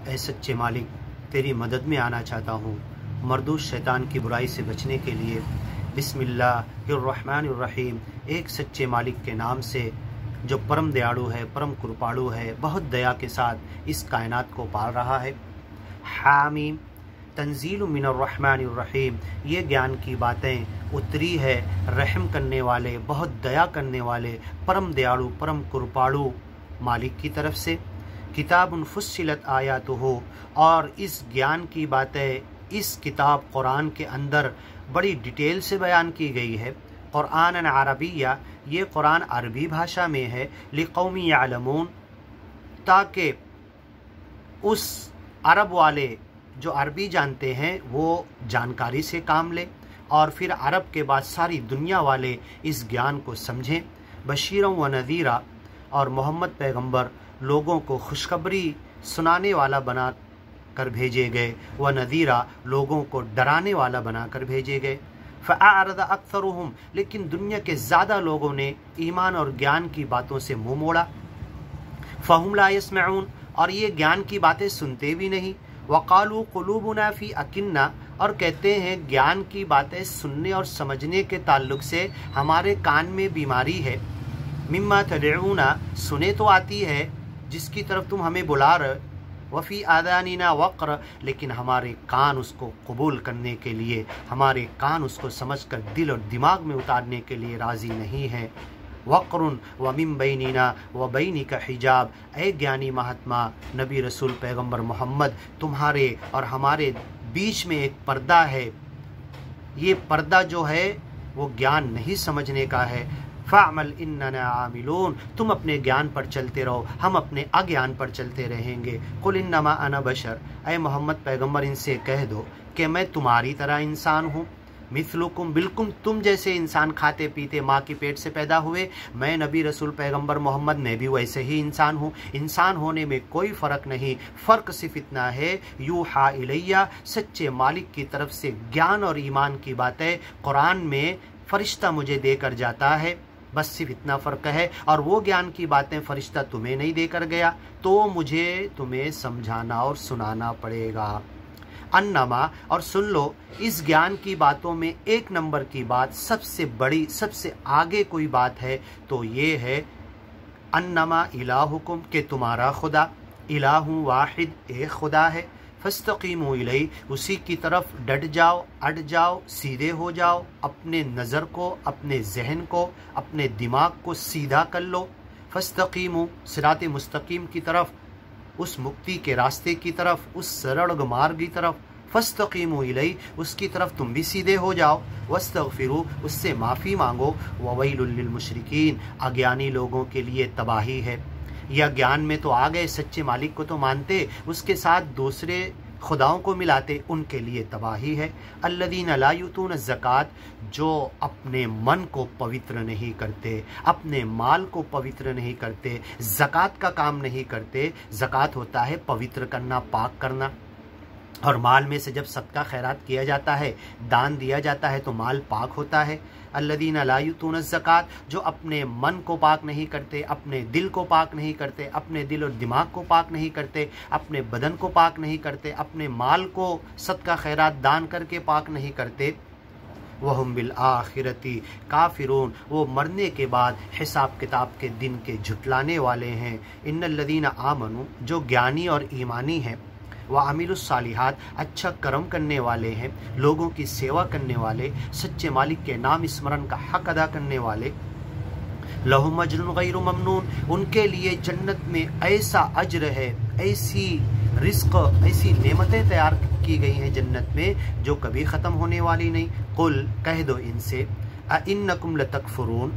ऐ सच्चे मालिक, तेरी मदद में आना चाहता हूँ मरदूस शैतान की बुराई से बचने के लिए। बिस्मिल्लाहिर्रहमानिर्रहीम। एक सच्चे मालिक के नाम से जो परम दयालु है, परम कृपालु है, बहुत दया के साथ इस कायनात को पाल रहा है। हामीम तंजील मिनर्रहमानिर्रहीम। ये ज्ञान की बातें उतरी है रहम करने वाले, बहुत दया करने वाले, परम दयालु, परम कृपालु मालिक की तरफ से। किताबुन फुस्सिलत आयातुहु। और इस ज्ञान की बातें इस किताब कुरान के अंदर बड़ी डिटेल से बयान की गई है। कुरान अरबिया, ये कुरान अरबी भाषा में है। लिकौमी यालमून, ताकि उस अरब वाले जो अरबी जानते हैं वो जानकारी से काम लें और फिर अरब के बाद सारी दुनिया वाले इस ज्ञान को समझें। बशीरों व नज़ीरा, और मोहम्मद पैगंबर लोगों को खुशखबरी सुनाने वाला बना कर भेजे गए, व नज़ीरा लोगों को डराने वाला बना कर भेजे गए। फ़अअरज़ अक्सरुहुम, लेकिन दुनिया के ज़्यादा लोगों ने ईमान और ज्ञान की बातों से मुँह मोड़ा। फ़हुम ला यस्मऊन, और ये ज्ञान की बातें सुनते भी नहीं। वक़ालू क़ुलूबुना फ़ी अकिन्ना, और कहते हैं ज्ञान की बातें सुनने और समझने के ताल्लुक़ से हमारे कान में बीमारी है। मिम्मा तदऊना, सुने तो आती है जिसकी तरफ तुम हमें बुला रहे, वफ़ी आदानीना वक़्र, लेकिन हमारे कान उसको कबूल करने के लिए, हमारे कान उसको समझकर दिल और दिमाग में उतारने के लिए राज़ी नहीं है। वक़्रुन व मिन बैनिना व बैनिका हिजाब। ए ज्ञानी महात्मा नबी रसूल पैगंबर मोहम्मद, तुम्हारे और हमारे बीच में एक पर्दा है। ये पर्दा जो है वो ज्ञान नहीं समझने का है। फ़अमल इन्नना आमिलून, तुम अपने ज्ञान पर चलते रहो, हम अपने अज्ञान पर चलते रहेंगे। कुल इन्नमा अना बशर, ऐ मोहम्मद पैगंबर इनसे कह दो कि मैं तुम्हारी तरह इंसान हूँ। मिथलुकुम, बिल्कुल तुम जैसे इंसान खाते पीते माँ के पेट से पैदा हुए, मैं नबी रसूल पैगंबर मोहम्मद, मैं भी वैसे ही इंसान हूँ। इंसान होने में कोई फ़र्क नहीं, फ़र्क सिर्फ इतना है, यूहा इलैया, सच्चे मालिक की तरफ से ज्ञान और ईमान की बातें कुरान में फ़रिश्ता मुझे देकर जाता है, बस सिर्फ इतना फ़र्क है। और वो ज्ञान की बातें फ़रिश्ता तुम्हें नहीं देकर गया, तो मुझे तुम्हें समझाना और सुनाना पड़ेगा। अन्नमा, और सुन लो इस ज्ञान की बातों में एक नंबर की बात, सबसे बड़ी, सबसे आगे कोई बात है तो ये है अन्नमा इलाहुकुम, के तुम्हारा खुदा इलाहु वाहिद, एक खुदा है। फस्तकीमु इलैहि, उसी की तरफ डट जाओ, अट जाओ, सीधे हो जाओ, अपने नज़र को, अपने जहन को, अपने दिमाग को सीधा कर लो। फस्तकीमु, सिरात मुस्तकीम की तरफ, उस मुक्ति के रास्ते की तरफ, उस सरल मार्ग की तरफ। फस्तकीमु इलैहि, उसकी तरफ तुम भी सीधे हो जाओ। वस्तगफिरू, उससे माफ़ी मांगो। ववैलुल लिल मुशरिकीन, अज्ञानी लोगों के लिए तबाही है। यह ज्ञान में तो आ गए, सच्चे मालिक को तो मानते, उसके साथ दूसरे खुदाओं को मिलाते, उनके लिए तबाही है। अल्लज़ीना ला युतून ज़कात, जो अपने मन को पवित्र नहीं करते, अपने माल को पवित्र नहीं करते, ज़कात का काम नहीं करते। ज़कात होता है पवित्र करना, पाक करना, और माल में से जब सदका खैरात किया जाता है, दान दिया जाता है, तो माल पाक होता है। अल्लज़ीना ला युतून ज़कात, जो अपने मन को पाक नहीं करते, अपने दिल को पाक नहीं करते, अपने दिल और दिमाग को पाक नहीं करते, अपने बदन को पाक नहीं करते, अपने माल को सदका खैरात दान करके पाक नहीं करते। वहुम बिल आखिरती काफिरून, वो मरने के बाद हिसाब किताब के दिन के झुटलाने वाले हैं। इन्नल्लज़ीना आमनू, जो ज्ञानी और ईमानी हैं, व आमिलुस्सालिहात, अच्छा कर्म करने वाले हैं, लोगों की सेवा करने वाले, सच्चे मालिक के नाम स्मरण का हक अदा करने वाले। लहुम अज्रुन गैरु ममनून, उनके लिए जन्नत में ऐसा अज्र है, ऐसी रिस्क, ऐसी नेमतें तैयार की गई हैं जन्नत में जो कभी ख़त्म होने वाली नहीं। कुल, कह दो इनसे, अइन्नकुम लतकफुरून,